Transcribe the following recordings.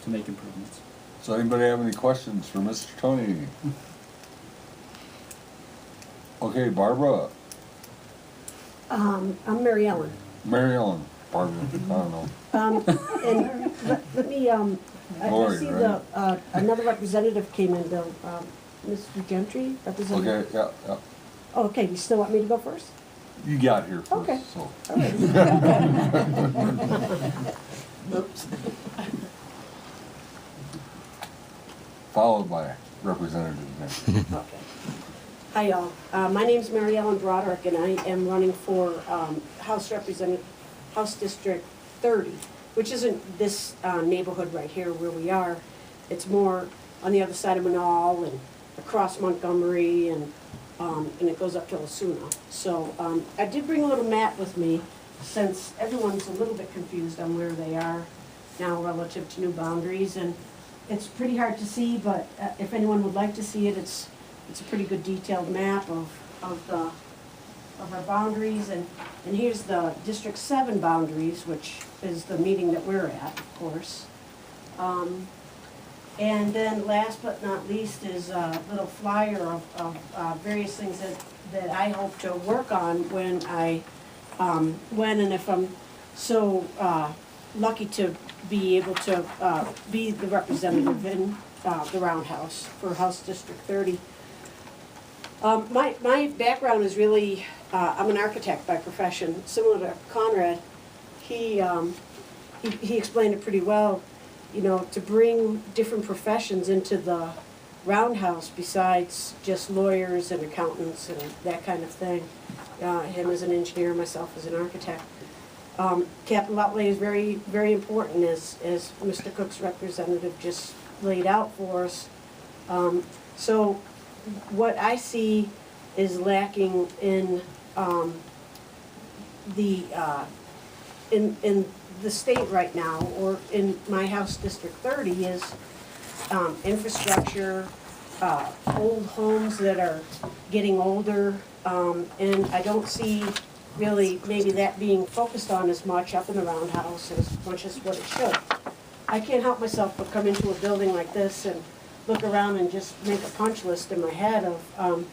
to make improvements. So anybody have any questions for Mr. Tony? Okay, Barbara. I'm Mary Ellen. Mary Ellen. Barbara, I don't know. And let me, I Lori, see right? another representative came in, Bill, Mr. Gentry, representative. Okay, yeah, yeah. Oh, okay, you still want me to go first? You got here first, Okay. so. All right. Oops. Followed by Representative Gentry. Okay. Hi, all. My name's Mary Ellen Broderick, and I am running for House District 30, which isn't this neighborhood right here where we are. It's more on the other side of Manal and across Montgomery, and it goes up to Lasuna. So I did bring a little map with me, since everyone's a little bit confused on where they are now relative to new boundaries, and it's pretty hard to see, but if anyone would like to see it, it's a pretty good detailed map of our boundaries, and here's the District 7 boundaries, which is the meeting that we're at, of course. And then last but not least is a little flyer of various things that I hope to work on when and if I'm so lucky to be able to be the representative in the Roundhouse for House District 30. My background is really, I'm an architect by profession. Similar to Conrad, he explained it pretty well, you know, to bring different professions into the Roundhouse besides just lawyers and accountants and that kind of thing. Him as an engineer, myself as an architect. Capital outlay is very, very important, as Mr. Cook's representative just laid out for us. So what I see is lacking in in the state right now, or in my House District 30, is infrastructure, old homes that are getting older, and I don't see really maybe that being focused on as much up in the Roundhouse as much as what it should. I can't help myself but come into a building like this and look around and just make a punch list in my head of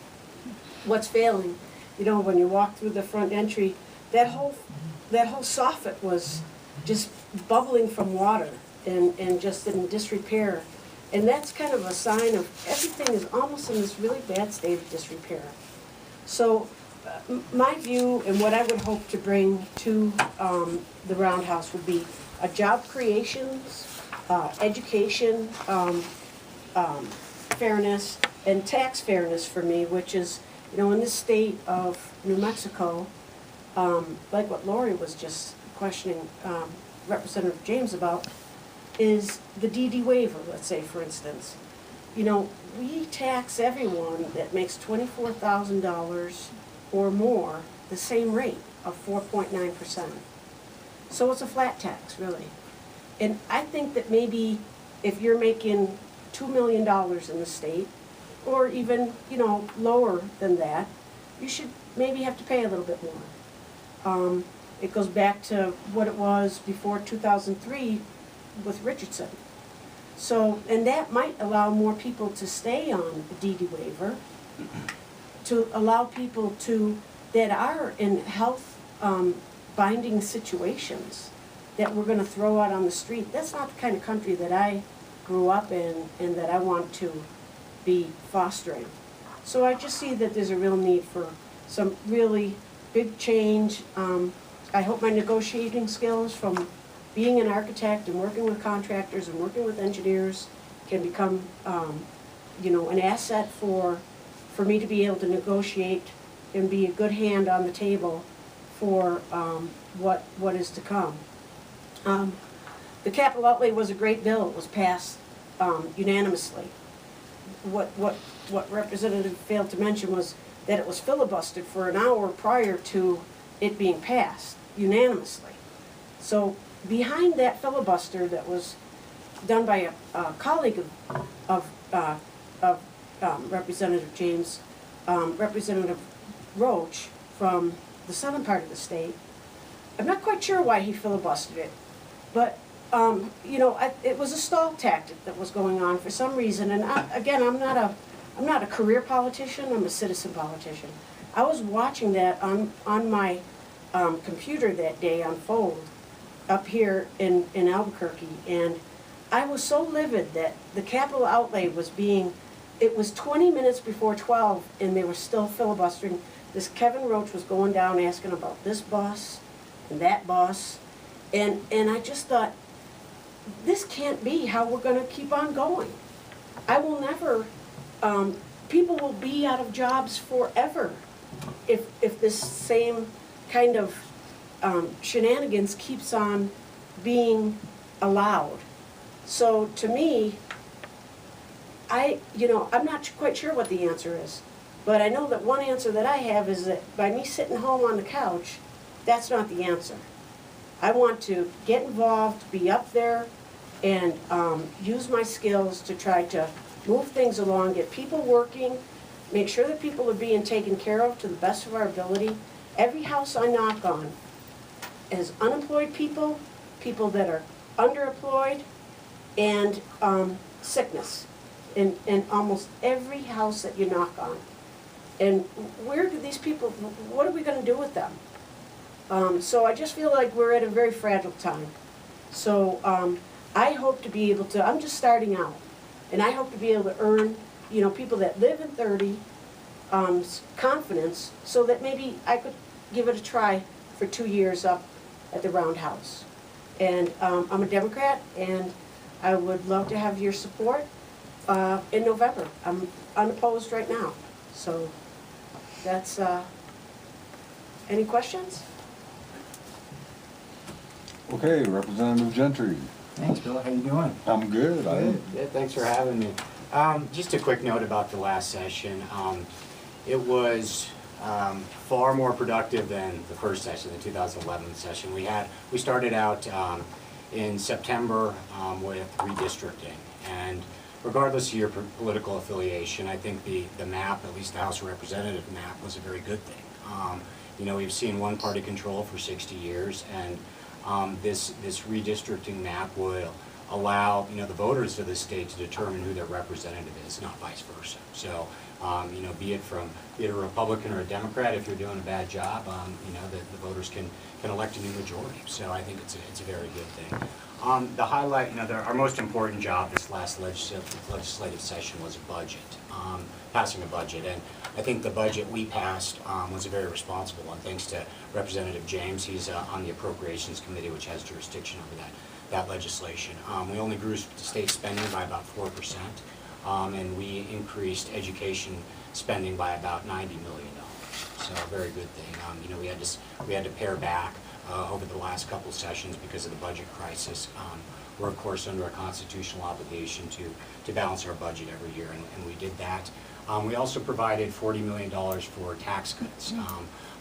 what's failing. You know, when you walk through the front entry, that whole soffit was just bubbling from water and just in disrepair. And that's kind of a sign of everything is almost in this really bad state of disrepair. So my view and what I would hope to bring to the Roundhouse would be a job creations, education, fairness, and tax fairness for me, which is, you know, in the state of New Mexico, like what Lori was just questioning Representative James about, is the DD waiver, let's say, for instance. You know, we tax everyone that makes $24,000 or more the same rate of 4.9%. So it's a flat tax, really. And I think that maybe if you're making $2 million in the state, or even, you know, lower than that, you should maybe have to pay a little bit more. It goes back to what it was before 2003 with Richardson. So, and that might allow more people to stay on the DD waiver, to allow people that are in health binding situations that we're going to throw out on the street. That's not the kind of country that I grew up in and that I want to be fostering. So I just see that there's a real need for some really big change. I hope my negotiating skills from being an architect and working with contractors and working with engineers can become, you know, an asset for me to be able to negotiate and be a good hand on the table for what is to come. The capital outlay was a great bill. It was passed unanimously. What Representative failed to mention was that it was filibustered for an hour prior to it being passed unanimously. So behind that filibuster that was done by a colleague of Representative James, Representative Roach from the southern part of the state, I'm not quite sure why he filibustered it, but you know, it was a stall tactic that was going on for some reason. And again, I'm not a career politician. I'm a citizen politician. I was watching that on my computer that day unfold up here in Albuquerque, and I was so livid that the capital outlay was being. It was 20 minutes before 12, and they were still filibustering. This Kevin Roach was going down asking about this bus and that bus, and I just thought, this can't be how we're going to keep on going. I will never, people will be out of jobs forever if this same kind of shenanigans keeps on being allowed. So to me, I'm not quite sure what the answer is, but I know that one answer that I have is that by me sitting home on the couch, that's not the answer. I want to get involved, be up there, and use my skills to try to move things along, get people working, make sure that people are being taken care of to the best of our ability. Every house I knock on has unemployed people, people that are underemployed, and sickness in almost every house that you knock on. And where do these people, what are we going to do with them? So I just feel like we're at a very fragile time. So I hope to be able to, I'm just starting out, and I hope to be able to earn, people that live in 30, confidence, so that maybe I could give it a try for 2 years up at the Roundhouse. And I'm a Democrat, and I would love to have your support in November. I'm unopposed right now. So that's, any questions? Okay, Representative Gentry. Thanks, Bill. How you doing? I'm good. Good. Yeah, thanks for having me. Just a quick note about the last session. It was far more productive than the first session, the 2011 session. We started out in September with redistricting, and regardless of your political affiliation, I think the map, at least the House of Representatives map, was a very good thing. We've seen one-party control for 60 years, and this redistricting map will allow the voters of the state to determine who their representative is, not vice versa. So be it a Republican or a Democrat, if you're doing a bad job, the voters can elect a new majority. So I think it's a very good thing. The highlight, our most important job this last legislative session was a budget, passing a budget, and I think the budget we passed was a very responsible one, thanks to Representative James. He's on the Appropriations Committee, which has jurisdiction over that legislation. We only grew state spending by about 4%, and we increased education spending by about $90 million. So a very good thing. We had to pare back over the last couple of sessions because of the budget crisis. We're of course under a constitutional obligation to balance our budget every year, and we did that. We also provided $40 million for tax cuts.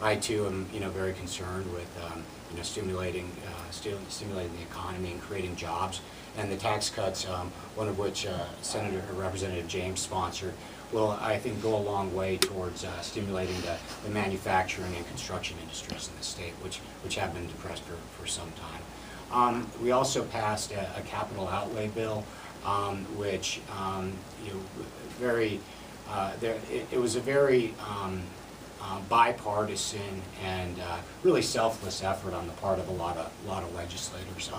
I too am very concerned with stimulating the economy and creating jobs. And the tax cuts, one of which Representative James sponsored, will, I think, go a long way towards stimulating the manufacturing and construction industries in the state, which have been depressed for some time. We also passed a capital outlay bill, which it was a very bipartisan and really selfless effort on the part of a lot of legislators.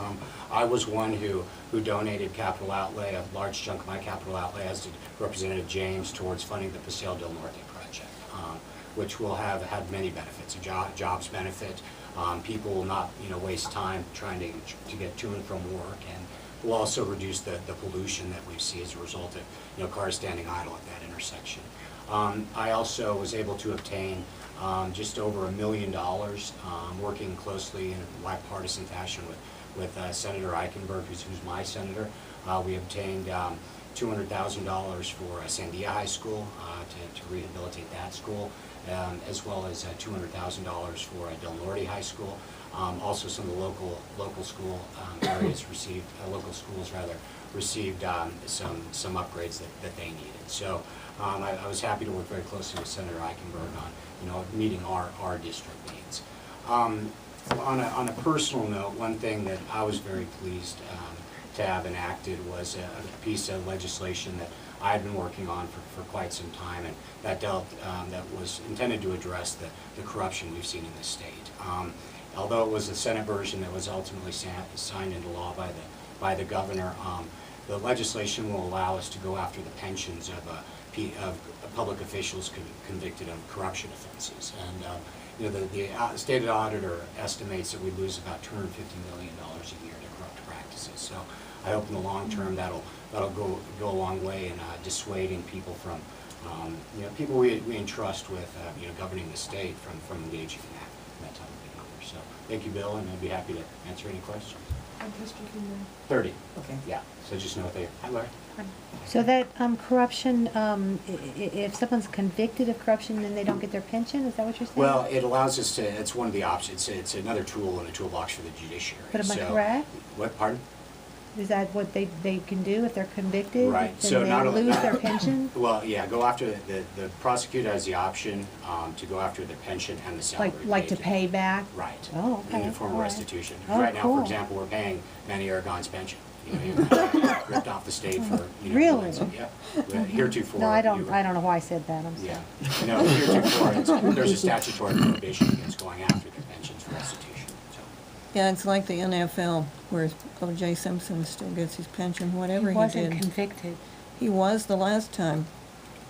I was one who donated capital outlay, a large chunk of my capital outlay, as did Representative James, towards funding the Paseo del Norte project, which will have many benefits. A jobs benefit. People will not waste time trying to get to and from work, and will also reduce the pollution that we see as a result of cars standing idle at that intersection. I also was able to obtain just over $1 million, working closely in a bipartisan fashion with Senator Eichenberg, who's my senator. We obtained $200,000 for Sandia High School to rehabilitate that school, as well as $200,000 for Del Norte High School. Also, some of the local school areas received, local schools rather, received some upgrades that they needed. So I was happy to work very closely with Senator Eichenberg on meeting our district needs. On a personal note, one thing that I was very pleased to have enacted was a piece of legislation that I had been working on for quite some time, and that was intended to address the corruption we've seen in this state. Although it was the Senate version that was ultimately signed into law by the governor, the legislation will allow us to go after the pensions of public officials convicted of corruption offenses. And you know, the state auditor estimates that we lose about $250 million a year to corrupt practices. So I hope in the long term that'll go a long way in dissuading people from, you know, people we entrust with, you know, governing the state from engaging in that type of behavior. So thank you, Bill, and I'd be happy to answer any questions. 30. Okay. Yeah. So just know they. Hi, Larry. So that corruption, if someone's convicted of corruption, then they don't get their pension? Is that what you're saying? Well, it allows us to. It's one of the options. It's another tool in the toolbox for the judiciary. But am I correct? What? Pardon? Is that what they can do if they're convicted? Right. Then So they not lose their pension? Well, yeah. Go after the prosecutor has the option to go after the pension and the salary. Like to paid. pay back? Right. Oh, okay. In the form of All right. restitution. Oh, Right now, cool. for example, we're paying Manny Aragon's pension. You know, ripped off the state for, you know. Really? Yeah. Heretofore. No, I don't you- know why I said that, I'm sorry. Yeah. No, heretofore, there's a statutory prohibition against going after the pensions for restitution. So. Yeah, it's like the NFL, where O.J. Simpson still gets his pension, whatever He he wasn't did. convicted. He was the last time.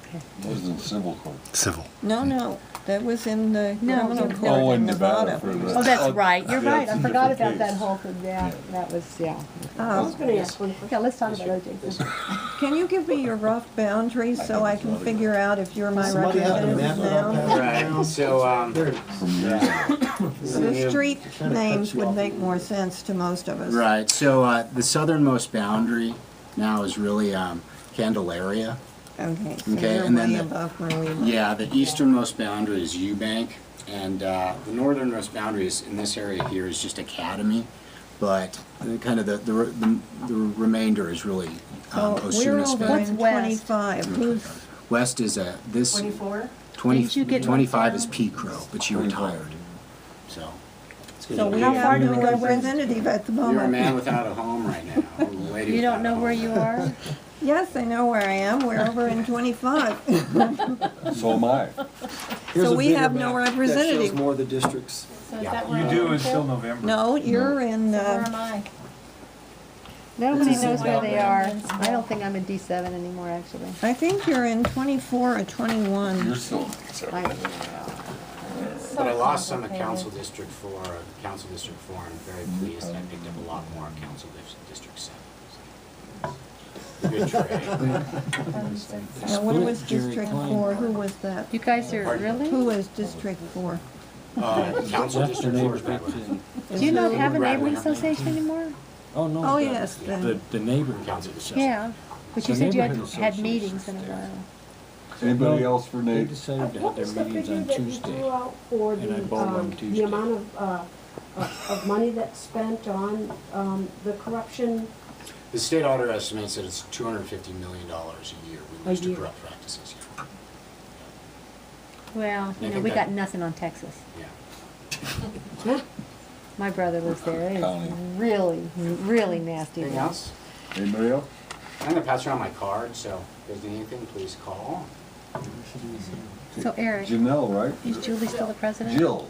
Okay. That was in civil court. Civil. No, that was in the No, criminal no. court Oh, in in Nevada Nevada. for the- Oh, that's right, you're Yeah, right, it's I a forgot different about that case. whole thing, yeah, that was, yeah. I was gonna ask one question. Okay, let's talk about O.J. Simpson. Can you give me your rough boundaries so I can figure out if you're my Somebody have a representative map of that now? Right. So, There. The street names would make more sense to most of us. right. So the southernmost boundary now is really Candelaria. Okay, so Okay, you're and then way the- above where we live. Yeah, the easternmost boundary is Eubank, and the northernmost boundary is in this area here is just Academy, but kind of the remainder is really So we're Osuna over Spain. in West? 25. Who's, West is this 24? 20, Didn't you get 25 is P. Crow, but she retired. So so we How far have do no we go west? representative at the you're a moment. man without a home right now. A lady You don't without a know home. where you are? Yes, I know where I am. We're over in 25. So am I. Here's So a we bigger have no map that representative. shows more of the districts. So is Yeah. that where You I do am until too? November. No, you're in, So where am I? Nobody This is knows where they are. Alabama. I don't think I'm in D7 anymore, actually. I think you're in 24 or 21. You're still. But I lost some at Council District 4, Council District 4, and I'm very pleased that I picked up a lot more at Council District 7. Good trade. Now, what was District 4? Who was that? You guys are, Pardon? really? Who was District 4? Council District 4 is Redwood. Do you not have a Right. neighborhood association anymore? Oh, no. Oh, the- yes, The, the- the neighbor. Council District. Yeah, but you The said you had neighborhood had associations meetings in a there. while. Anybody else for They Nate? decided to have What their was the meetings figure on that you Tuesday. threw out for and I bought one the Tuesday. amount of money that's spent on the corruption? The state auditor estimates that it's $250 million a year we lose A to year. corrupt practices. Well, you know, think we that- got nothing on Texas. Yeah. My brother lives there. County. It's really, really nasty. Anything else? Anybody else? I'm gonna pass around my card, so if there's anything, please call. So Eric, Janelle, right? is Julie still the president? Jill.